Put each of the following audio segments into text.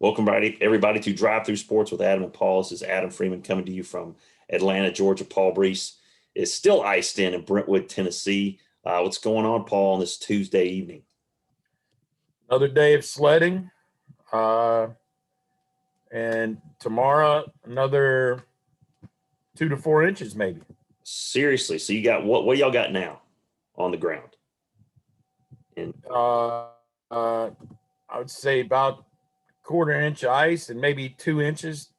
Welcome, everybody, to Drive Through Sports with Adam and Paul. This is Adam Freeman coming to you from Atlanta, Georgia. Paul Brees is still iced in Brentwood, Tennessee. What's going on, Paul, on this Tuesday evening? Another day of sledding. And tomorrow, another 2 to 4 inches, maybe. Seriously. So you got what y'all got now on the ground? I would say about quarter-inch ice and maybe 2 inches.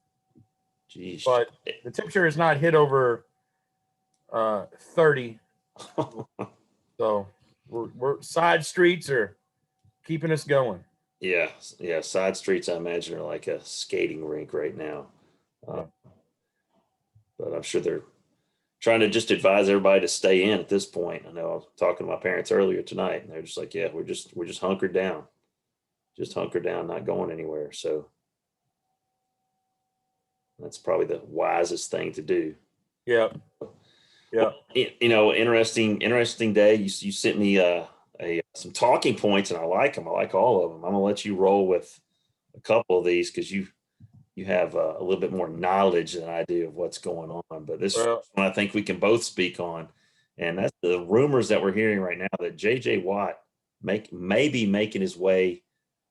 Jeez. But the temperature has not hit over 30. So we're side streets are keeping us going. Yeah. Side streets, I imagine, are like a skating rink right now. But I'm sure they're trying to just advise everybody to stay in at this point. I know I was talking to my parents earlier tonight, and they're just like, "Yeah, we're just hunkered down, not going anywhere." So that's probably the wisest thing to do. Yeah. Well, interesting day. You sent me some talking points, and I like them. I like all of them. I'm gonna let you roll with a couple of these because you have a little bit more knowledge than I do of what's going on. But this one I think we can both speak on, and that's the rumors that we're hearing right now that J.J. Watt may be making his way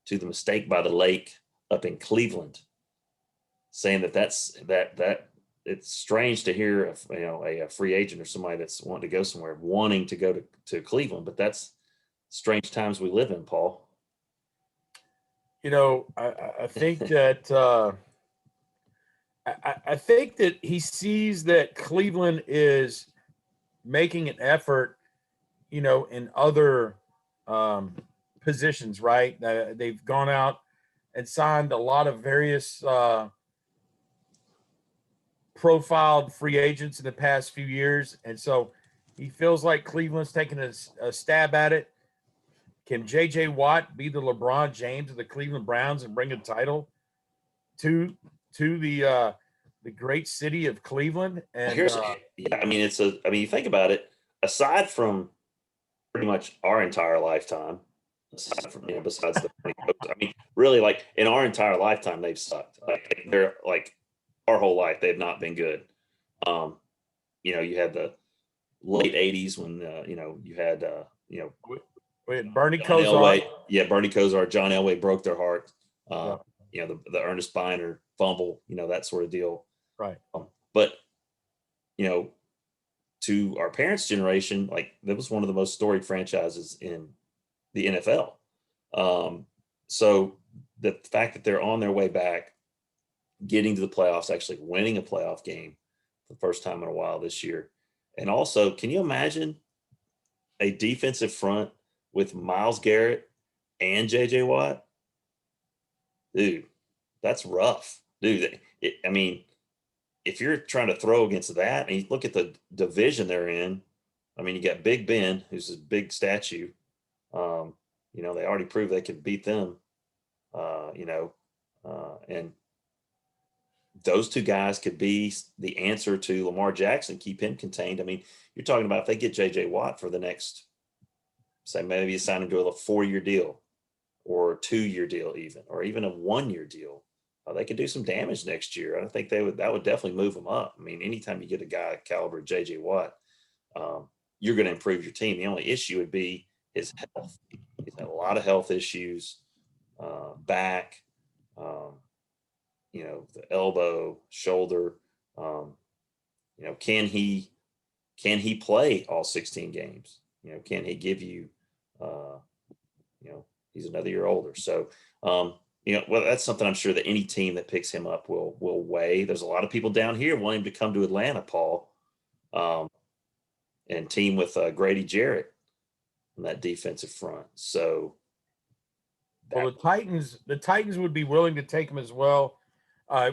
to the Mistake by the Lake up in Cleveland, saying that it's strange to hear a free agent or somebody that's wanting to go somewhere wanting to go to Cleveland, but that's strange times we live in, Paul. I think that I think that he sees that Cleveland is making an effort, in other positions, right? They've gone out and signed a lot of various profiled free agents in the past few years. And so he feels like Cleveland's taking a stab at it. Can J.J. Watt be the LeBron James of the Cleveland Browns and bring a title to the great city of Cleveland? And you think about it, aside from pretty much our entire lifetime, besides the really, like, in our entire lifetime, they've sucked. Like, they're like, our whole life, they've not been good. You had the late 80s when, you had, Bernie Kosar. Bernie Kosar, John Elway broke their heart. The Ernest Biner fumble, that sort of deal. Right. But, to our parents' generation, like, that was one of the most storied franchises in the NFL. So the fact that they're on their way back, getting to the playoffs, actually winning a playoff game for the first time in a while this year. And also, can you imagine a defensive front with Myles Garrett and J.J. Watt? Dude, that's rough. Dude, if you're trying to throw against that, and you look at the division they're in, you got Big Ben, who's a big statue. They already proved they could beat them, and those two guys could be the answer to Lamar Jackson, keep him contained. You're talking about if they get J.J. Watt for the next, say, maybe sign him to a 4-year deal or a 2-year deal even a 1-year deal, they could do some damage next year. I think that would definitely move them up. Anytime you get a guy caliber J.J. Watt, you're going to improve your team. The only issue would be his health. He's had a lot of health issues, back, the elbow, shoulder. Can he play all 16 games? Can he give you, he's another year older. So, that's something I'm sure that any team that picks him up will weigh. There's a lot of people down here wanting to come to Atlanta, Paul, and team with Grady Jarrett on that defensive front. So, the Titans would be willing to take him as well.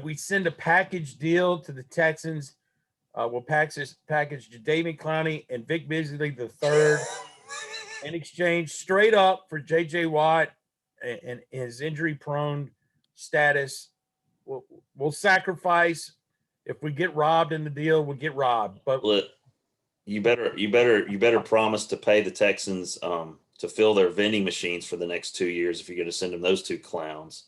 We send a package deal to the Texans. We'll package Jadeveon Clowney and Vic Beasley III in exchange straight up for J.J. Watt and his injury-prone status. We'll sacrifice. If we get robbed in the deal, we'll get robbed. But you better promise to pay the Texans to fill their vending machines for the next 2 years if you're going to send them those two clowns.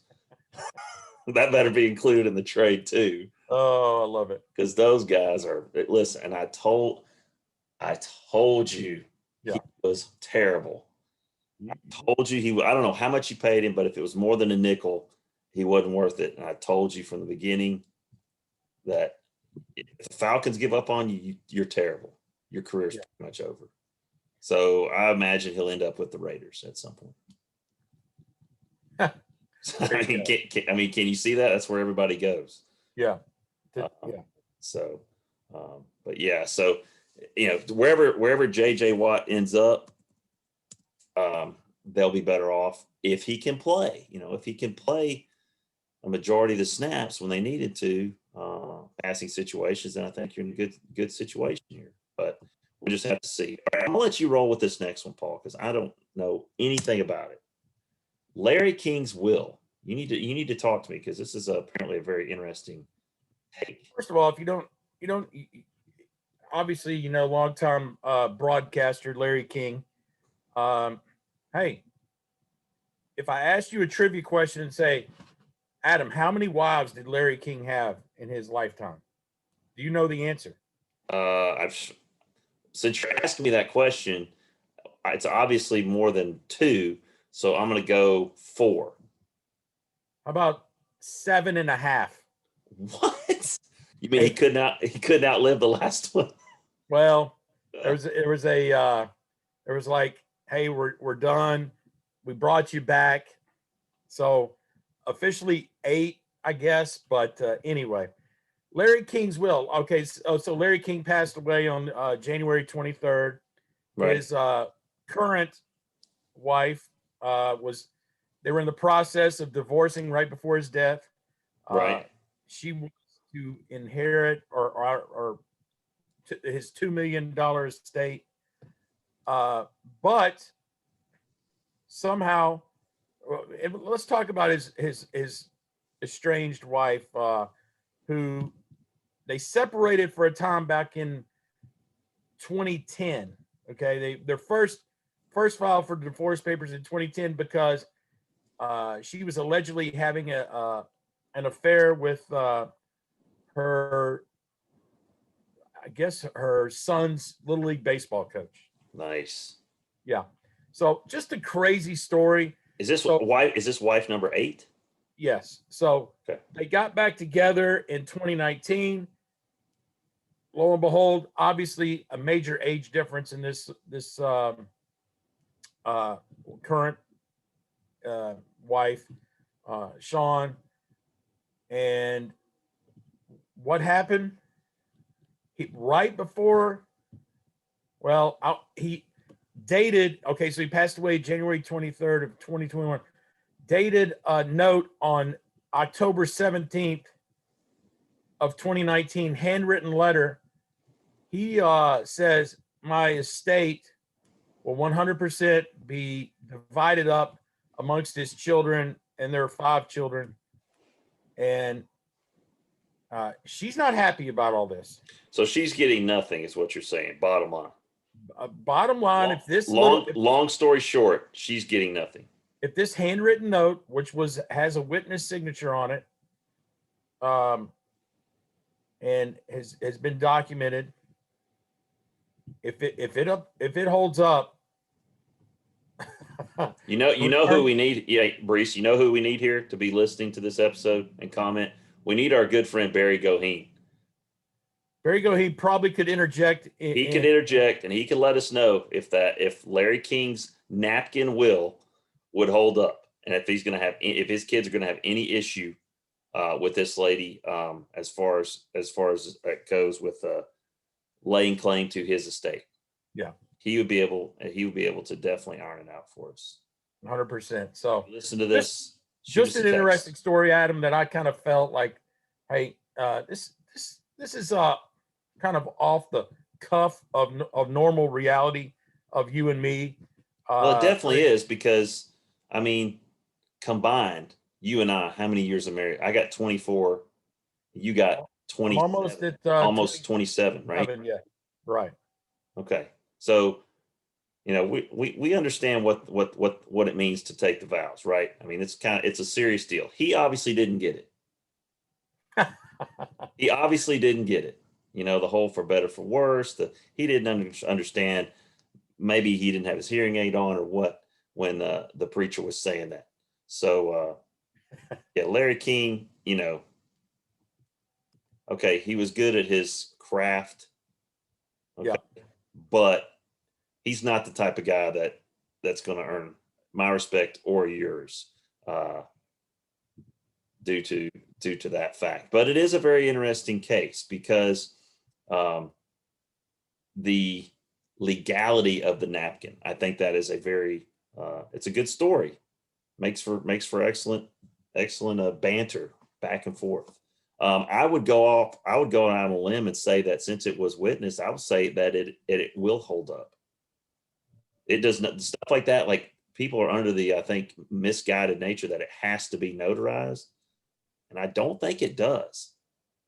That better be included in the trade too. Oh, I love it. Because those guys are, listen, and I told you he was terrible. I told you I don't know how much you paid him, but if it was more than a nickel, he wasn't worth it. And I told you from the beginning that if the Falcons give up on you, you're terrible. Your career's pretty much over. So I imagine he'll end up with the Raiders at some point. So, I mean, can you see that? That's where everybody goes. Yeah. So, but yeah, so wherever JJ Watt ends up, they'll be better off if he can play. If he can play a majority of the snaps when they needed to, passing situations, then I think you're in a good situation here. But we'll just have to see. All right, I'm gonna let you roll with this next one, Paul, because I don't know anything about it. Larry King's will. You need to talk to me because this is apparently a very interesting take. First of all, if you don't obviously longtime broadcaster Larry King. Hey, if I asked you a trivia question and say, Adam, how many wives did Larry King have in his lifetime? Do you know the answer? Since you're asking me that question, it's obviously more than 2, so I'm going to go 4. How about 7.5? What? You mean he could not outlive the last one? Well, there was like, hey, we're done. We brought you back. So officially 8, I guess. But anyway, Larry King's will. Okay, so Larry King passed away on January 23rd. Right. His current wife they were in the process of divorcing right before his death. Right. She was to inherit or his $2 million estate. But somehow, let's talk about his estranged wife, who they separated for a time back in 2010. Okay, their first filed for divorce papers in 2010 because she was allegedly having an affair with her, I guess, her son's Little League baseball coach. Nice. Yeah. So just a crazy story. Is this wife number 8? Yes. So They got back together in 2019. Lo and behold, obviously a major age difference in this current wife, Sean. And what happened? Right before, he dated, okay, so he passed away January 23rd of 2021, dated a note on October 17th of 2019, handwritten letter. He says, my estate will 100% be divided up amongst his children, and there are 5 children. And she's not happy about all this. So she's getting nothing, is what you're saying. Bottom line. Bottom line, long story short, she's getting nothing. If this handwritten note, which has a witness signature on it, and has been documented, if it holds up, you know who we need. Yeah, Brees, you know who we need here to be listening to this episode and comment. We need our good friend Barry Goheen. Barry Goheen probably could interject. He could interject, and he could let us know if Larry King's napkin will would hold up, and if his kids are going to have any issue with this lady, as far as it goes with laying claim to his estate. Yeah, he would be able to definitely iron it out for us. 100%. So listen to this. Just an interesting story, Adam, that I kind of felt like, hey, this is kind of off the cuff of normal reality of you and me. Well, it definitely is, because I mean, combined, you and I, how many years of marriage? I got 24. You got 20. Almost at 27, right? Yeah, right. Okay, so we understand what it means to take the vows, right? I mean, it's a serious deal. He obviously didn't get it. He obviously didn't get it. The whole for better for worse. He didn't understand. Maybe he didn't have his hearing aid on or what when the preacher was saying that. So yeah, Larry King, okay, he was good at his craft. Okay, Yeah. but he's not the type of guy that's going to earn my respect or yours due to that fact. But it is a very interesting case because the legality of the napkin. I think that is a very it's a good story. Makes for excellent banter back and forth. I would go out on a limb and say that since it was witnessed, I would say that it will hold up. It does not, stuff like that. Like, people are under the, I think, misguided nature that it has to be notarized, and I don't think it does.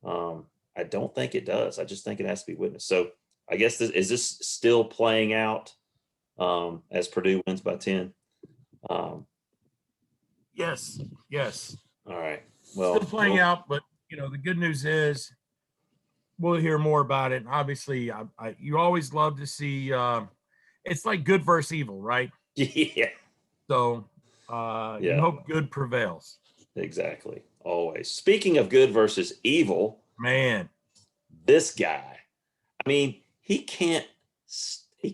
I don't think it does. I just think it has to be witnessed. So I guess is this still playing out as Purdue wins by 10? Yes. All right. Well, Still playing out, but the good news is we'll hear more about it. Obviously, you always love to see. It's like good versus evil, right? Yeah. So you hope good prevails. Exactly. Always. Speaking of good versus evil, man, this guy. I mean, he can't stay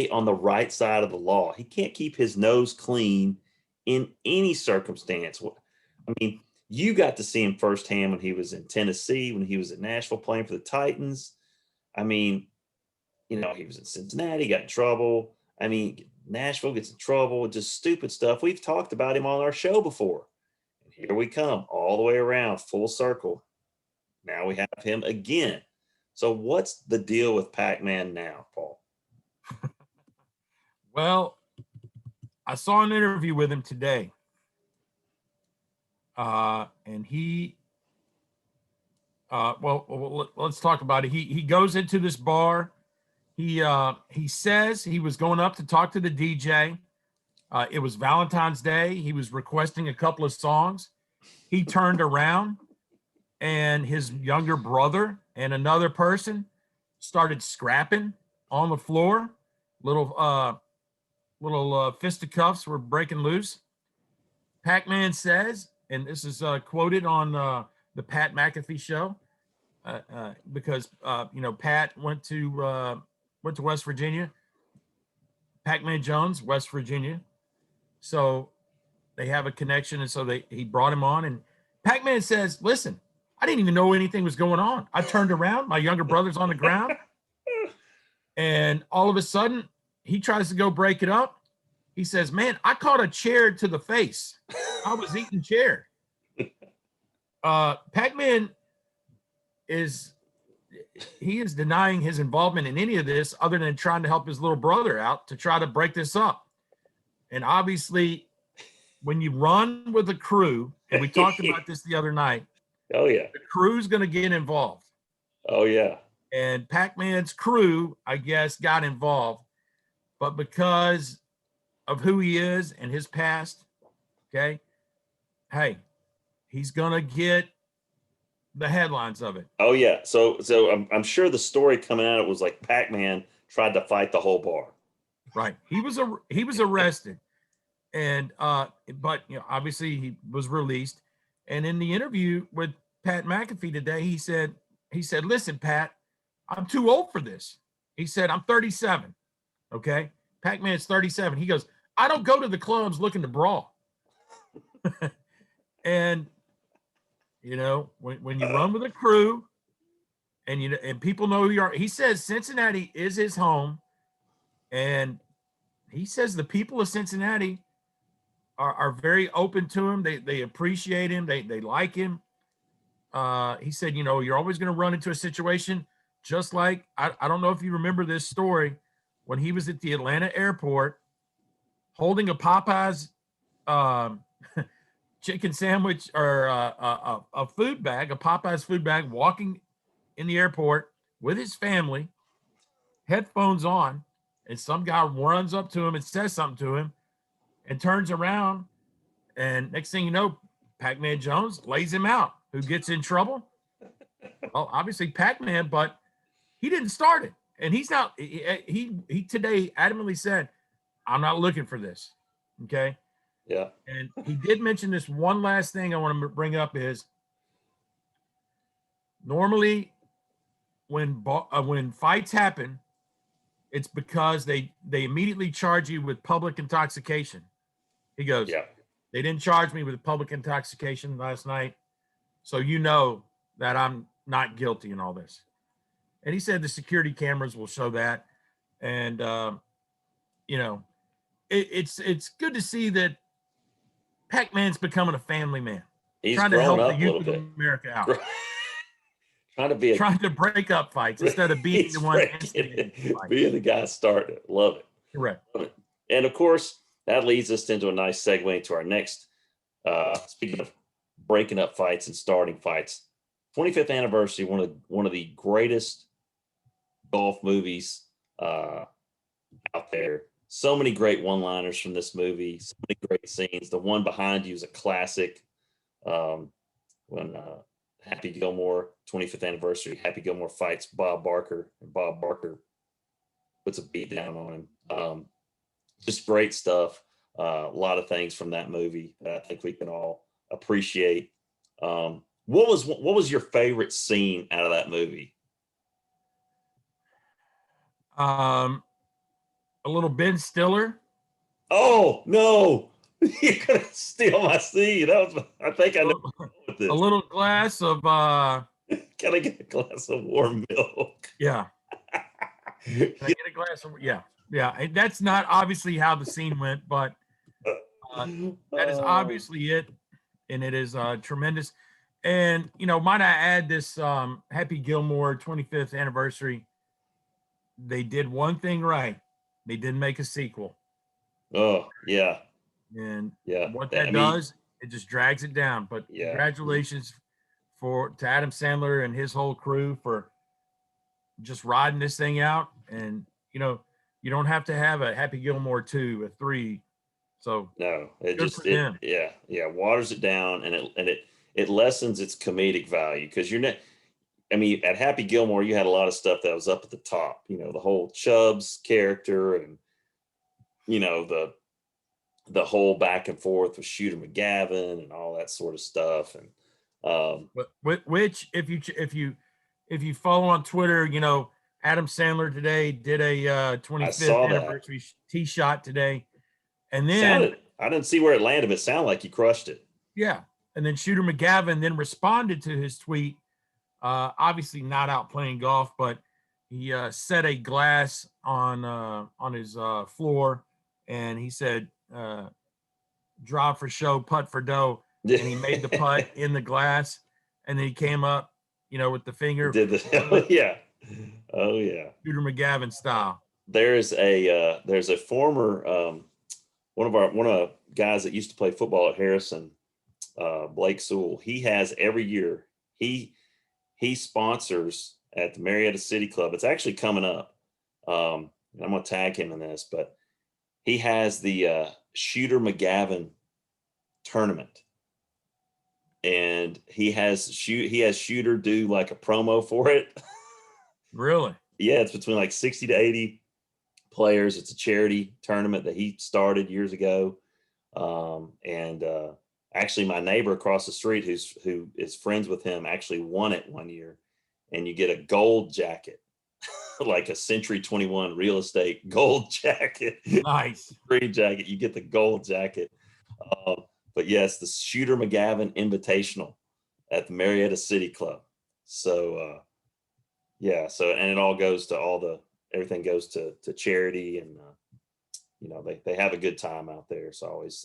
on the right side of the law. He can't keep his nose clean in any circumstance. I mean, you got to see him firsthand when he was in Tennessee, when he was at Nashville playing for the Titans. I mean, he was in Cincinnati, got in trouble. I mean, Nashville gets in trouble, just stupid stuff. We've talked about him on our show before. And here we come, all the way around, full circle. Now we have him again. So what's the deal with Pacman now, Paul? Well, I saw an interview with him today. And he, let's talk about it. He goes into this bar. He says he was going up to talk to the DJ. It was Valentine's Day. He was requesting a couple of songs. He turned around, and his younger brother and another person started scrapping on the floor. Little fisticuffs were breaking loose. Pacman says, and this is quoted on the Pat McAfee show, because Pat went to West Virginia. Pacman Jones, West Virginia, so they have a connection, and so he brought him on. And Pacman says, "Listen, I didn't even know anything was going on. I turned around, my younger brother's on the ground, and all of a sudden he tries to go break it up. He says, "Man, I caught a chair to the face. I was eating chair." Pacman is denying his involvement in any of this other than trying to help his little brother out to try to break this up. And obviously, when you run with a crew, and we talked about this the other night. Oh, yeah. The crew's going to get involved. Oh, yeah. And Pacman's crew, I guess, got involved. But because of who he is and his past, okay, hey, he's going to get the headlines of it. Oh, yeah. So I'm sure the story coming out, it was like Pacman tried to fight the whole bar. Right. He was arrested. And but obviously he was released. And in the interview with Pat McAfee today, he said, "Listen, Pat, I'm too old for this." He said, "I'm 37." Okay. Pacman's 37. He goes, "I don't go to the clubs looking to brawl." And when you run with a crew and people know who you are, he says Cincinnati is his home. And he says the people of Cincinnati are very open to him. They appreciate him. They like him. He said, you're always going to run into a situation just like, I don't know if you remember this story, when he was at the Atlanta airport holding a Popeyes chicken sandwich or a food bag, a Popeyes food bag, walking in the airport with his family, headphones on, and some guy runs up to him and says something to him and turns around. And next thing you know, Pacman Jones lays him out. Who gets in trouble? Well, obviously Pacman, but he didn't start it. And he's not, he today adamantly said, I'm not looking for this. Okay. Yeah. And he did mention this one last thing I want to bring up is normally when fights happen, it's because they immediately charge you with public intoxication. He goes, Yeah. they didn't charge me with public intoxication last night, so you know that I'm not guilty in all this. And he said the security cameras will show that, and you know, it's good to see that Pac-Man's becoming a family man, He's trying to grown help the up a youth little of bit. America out. trying to break up fights instead of being the one instigating fights. Being the guy starting it. Love it. Correct. Love it. And of course, that leads us into a nice segue into our next, speaking of breaking up fights and starting fights, 25th anniversary, one of the greatest golf movies out there. So many great one-liners from this movie, so many great scenes. The one behind you is a classic. When Happy Gilmore, 25th anniversary, Happy Gilmore fights Bob Barker, and Bob Barker puts a beat down on him. Just great stuff. A lot of things from that movie that I think we can all appreciate. What was your favorite scene out of that movie? A little Ben Stiller. Oh no, you're gonna steal my scene. I think I know what this. A little glass of Can I get a glass of warm milk? Yeah. Can I get a glass of yeah. And that's not obviously how the scene went, but that is obviously it, and it is tremendous. And might I add this Happy Gilmore 25th anniversary? They did one thing right. They didn't make a sequel. Oh yeah. And yeah, what that does, it just drags it down. But yeah. Congratulations to Adam Sandler and his whole crew for just riding this thing out. And you don't have to have a Happy Gilmore 2, a 3. So no, waters it down, and it lessens its comedic value, because you're not. I mean, at Happy Gilmore, you had a lot of stuff that was up at the top. The whole Chubbs character, and the whole back and forth with Shooter McGavin and all that sort of stuff. And which if you follow on Twitter, Adam Sandler today did a 25th anniversary tee shot today, and then I didn't see where it landed, but it sounded like he crushed it. Yeah, and then Shooter McGavin then responded to his tweet. Obviously not out playing golf, but he set a glass on his floor, and he said, "Draw for show, putt for dough." And he made the putt in the glass, and then he came up, with the finger. Yeah. Oh yeah. Shooter McGavin style. There's a former one of the guys that used to play football at Harrison, Blake Sewell. He has every year he sponsors at the Marietta City Club. It's actually coming up. I'm going to tag him in this, but he has the Shooter McGavin tournament, and he has Shooter do like a promo for it. Really? Yeah, it's between like 60 to 80 players. It's a charity tournament that he started years ago. And actually my neighbor across the street who is friends with him actually won it one year, and you get a gold jacket, like a Century 21 real estate gold jacket. Nice. Green jacket. You get the gold jacket. But yes, the Shooter McGavin Invitational at the Marietta City Club. So, and it all goes to everything goes to charity, and, they have a good time out there. So always,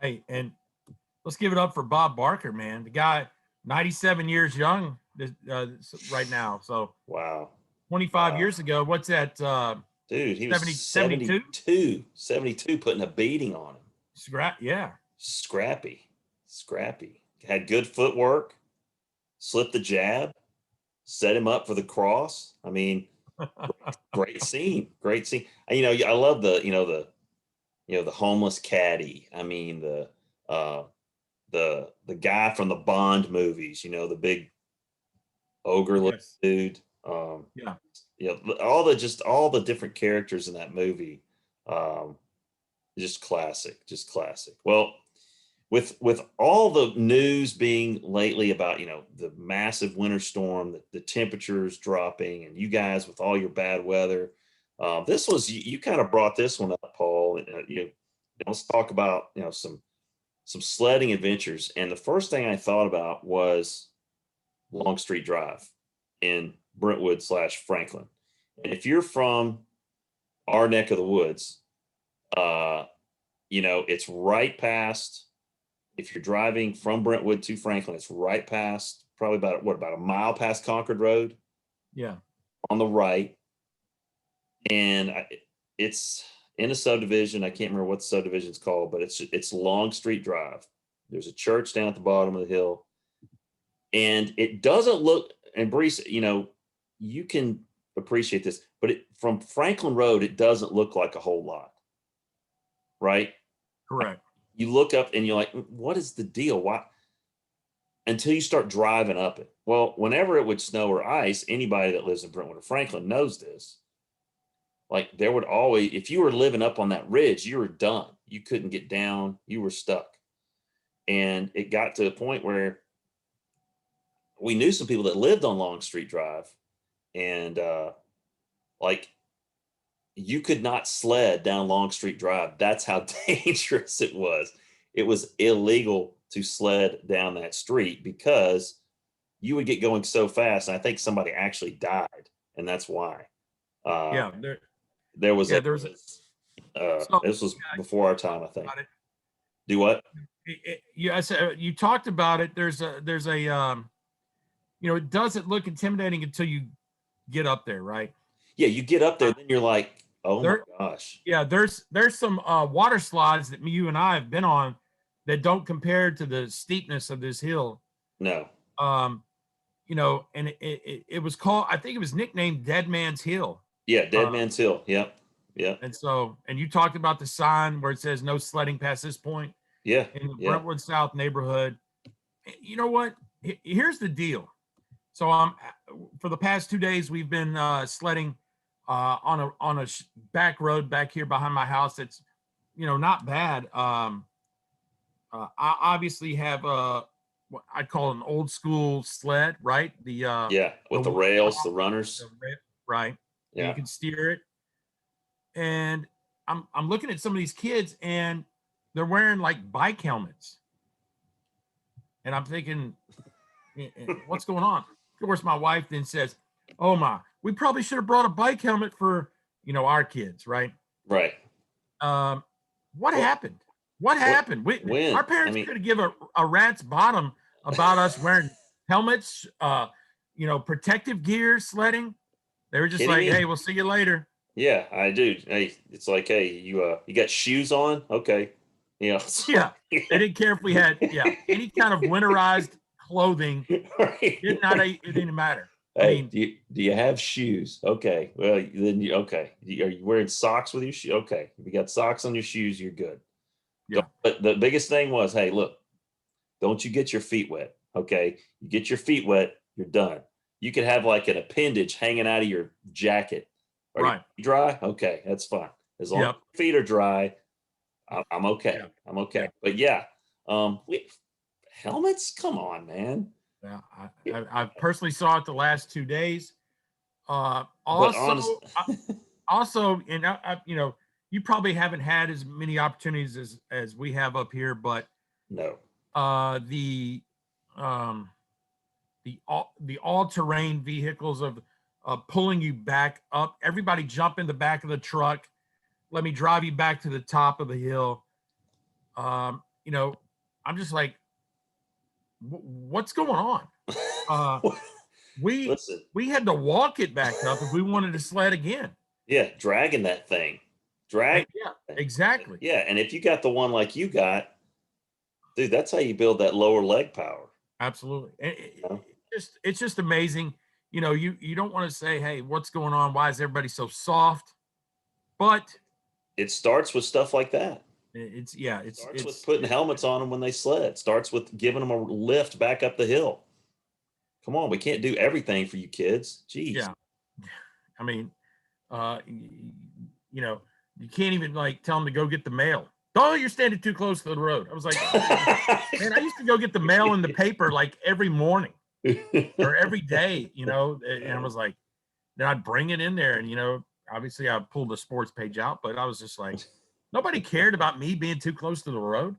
hey, and let's give it up for Bob Barker, man. The guy, 97 years young right now. So wow. 25 years ago, what's that? Dude, he was 72, putting a beating on him. Scrappy. Had good footwork, slipped the jab, set him up for the cross. I mean, Great scene, great scene. I love the homeless caddy. I mean uh, the guy from the Bond movies. The big ogre looking Yes. dude. Yeah. All the different characters in that movie. Um, just classic, just classic. Well, with all the news being lately about the massive winter storm, the temperatures dropping, and you guys with all your bad weather, this was you kind of brought this one up, Paul. Let's talk about some sledding adventures, and the first thing I thought about was Longstreet Drive in Brentwood/Franklin. And if you're from our neck of the woods, uh, it's right past. If you're driving from Brentwood to Franklin, it's right past, probably about a mile past Concord Road Yeah. on the right, and it's in a subdivision. I can't remember what the subdivision's called, but it's Longstreet Drive. There's a church down at the bottom of the hill, and it doesn't look. And Brees, you can appreciate this, but from Franklin Road, it doesn't look like a whole lot, right? Correct. You look up and you're like, what is the deal? Why? Until you start driving up it. Well, whenever it would snow or ice, anybody that lives in Brentwood or Franklin knows this. Like there would always, if you were living up on that ridge, you were done. You couldn't get down. You were stuck. And it got to a point where we knew some people that lived on Longstreet Drive, and like you could not sled down Longstreet Drive. That's how dangerous it was. It was illegal to sled down that street because you would get going so fast. And I think somebody actually died, and that's why. Yeah. There was Yeah. There's so this was before our time, I think. Do what? I said you talked about it. There's a it doesn't look intimidating until you get up there, right? Yeah, you get up there, then you're like, oh my gosh. Yeah, there's some water slides that you and I have been on that don't compare to the steepness of this hill. No. And it was called, I think it was nicknamed Dead Man's Hill. Yeah, Dead Man's Hill. Yep. Yeah. And you talked about the sign where it says no sledding past this point. Yeah. In the Brentwood South neighborhood. You know what? Here's the deal. So for the past 2 days, we've been sledding on a back road back here behind my house. That's not bad. I obviously have what I call an old school sled, right? With the rails, the runners, right? Yeah, you can steer it. And I'm looking at some of these kids, and they're wearing like bike helmets, and I'm thinking, what's going on? Of course, my wife then says, "Oh my, we probably should have brought a bike helmet for our kids, right?" Right. What happened? What happened? Our parents could have given a rat's bottom about us wearing helmets, protective gear, sledding. They were just like, "Hey, we'll see you later." Yeah, I do. Hey, it's like, hey, you got shoes on? Okay. Yeah. They didn't care if we had any kind of winterized clothing. Right. It didn't matter. Hey, do you have shoes? Okay. Well, then are you wearing socks with your shoes? Okay. If you got socks on your shoes, you're good. Yeah. But the biggest thing was, hey, look, don't you get your feet wet. Okay. You get your feet wet, you're done. You could have like an appendage hanging out of your jacket. Are right. You dry? Okay. That's fine. As long as your feet are dry, I'm okay. Yeah. I'm okay. Yeah. But helmets? Come on, man. Yeah. I personally saw it the last 2 days. Also, and you probably haven't had as many opportunities as we have up here, but no. The all-terrain vehicles of pulling you back up. Everybody jump in the back of the truck. Let me drive you back to the top of the hill. I'm just like, what's going on? We had to walk it back up if we wanted to sled again. Yeah, dragging that thing. Exactly. Yeah, and if you got the one like you got, dude, that's how you build that lower leg power. Absolutely. It's just amazing. you don't want to say, hey, what's going on? Why is everybody so soft? But It starts with stuff like that. it's yeah, Starts with putting helmets on them when they sled. Starts with giving them a lift back up the hill. Come on, we can't do everything for you kids. Jeez. yeah. I mean, you can't even like tell them to go get the mail. Oh, you're standing too close to the road. I was like, man, I used to go get the mail in the paper like every morning or every day, and I was like, then I'd bring it in there and, obviously I pulled the sports page out, but I was just like, nobody cared about me being too close to the road.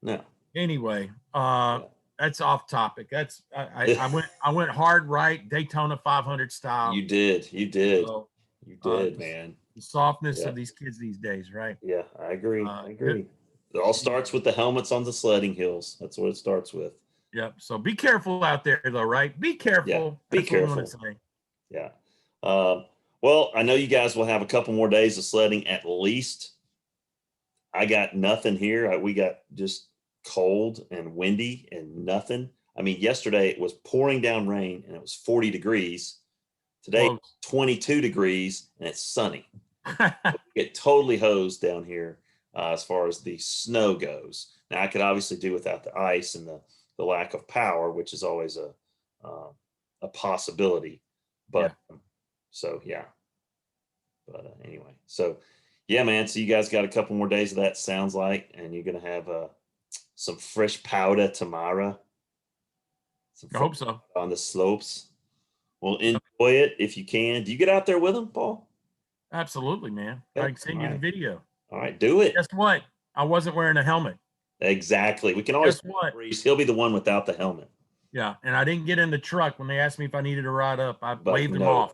No. Anyway, that's off topic. That's I went hard right Daytona 500 style. You did. So, You did, man. the softness Yeah. of these kids these days, right? Yeah, I agree. Good. It all starts with the helmets on the sledding hills. That's what it starts with. Yep. So be careful out there, though, right? Be careful. Yeah, be That's careful. What I want to say. Yeah. Well, I know you guys will have a couple more days of sledding at least. I got nothing here. We got just cold and windy and nothing. I mean, yesterday it was pouring down rain and it was 40 degrees. Today, 22 degrees and it's sunny. We get totally hosed down here as far as the snow goes. Now, I could obviously do without the ice and the lack of power, which is always a possibility. But so, yeah. But anyway, so yeah, man. So you guys got a couple more days of that, sounds like, and you're going to have some fresh powder tomorrow. I hope so. On the slopes. Well, enjoy it if you can. Do you get out there with them, Paul? Absolutely, man. I can send you the video. All right, do it. Guess what? I wasn't wearing a helmet. Exactly. We can always. Guess what? He'll be the one without the helmet. Yeah, and I didn't get in the truck when they asked me if I needed to ride up. I waved them off.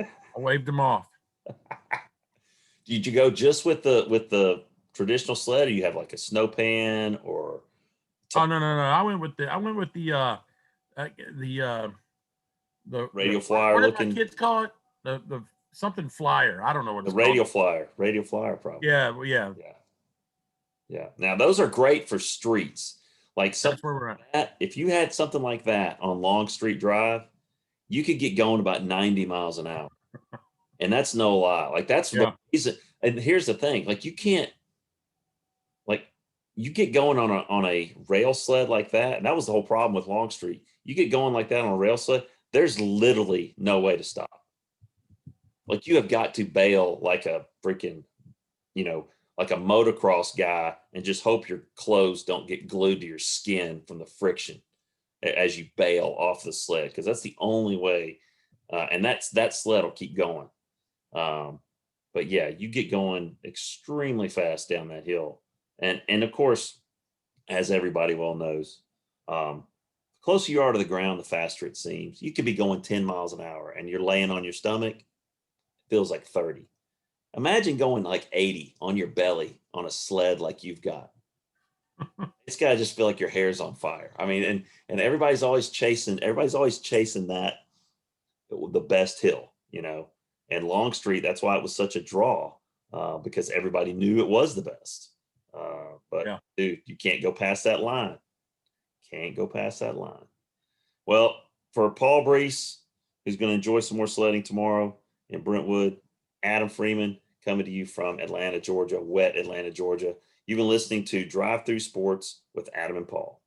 I waved them off. Did you go just with the traditional sled, or you have like a snow pan or? Oh no! I went with the radio flyer. What did my kids call it? The something flyer. I don't know what it's called. Radio flyer, probably. Yeah, well, yeah. Now those are great for streets. Like that's where we're at. If you had something like that on Longstreet Drive, you could get going about 90 miles an hour. And that's no lie. Like that's the reason. And here's the thing: like you can't, like you get going on a rail sled like that, and that was the whole problem with Longstreet. You get going like that on a rail sled, there's literally no way to stop. Like you have got to bail like a freaking, like a motocross guy, and just hope your clothes don't get glued to your skin from the friction as you bail off the sled, because that's the only way. And that sled will keep going. But yeah, you get going extremely fast down that hill. And of course, as everybody well knows, the closer you are to the ground, the faster it seems. You could be going 10 miles an hour and you're laying on your stomach. It feels like 30. Imagine going like 80 on your belly on a sled like you've got. It's got to just feel like your hair's on fire. I mean, and everybody's always chasing that, the best hill, and Longstreet. That's why it was such a draw, because everybody knew it was the best. But dude, you can't go past that line. Can't go past that line. Well, for Paul Brees, who's going to enjoy some more sledding tomorrow in Brentwood, Adam Freeman coming to you from Atlanta, Georgia, wet Atlanta, Georgia. You've been listening to Drive Through Sports with Adam and Paul.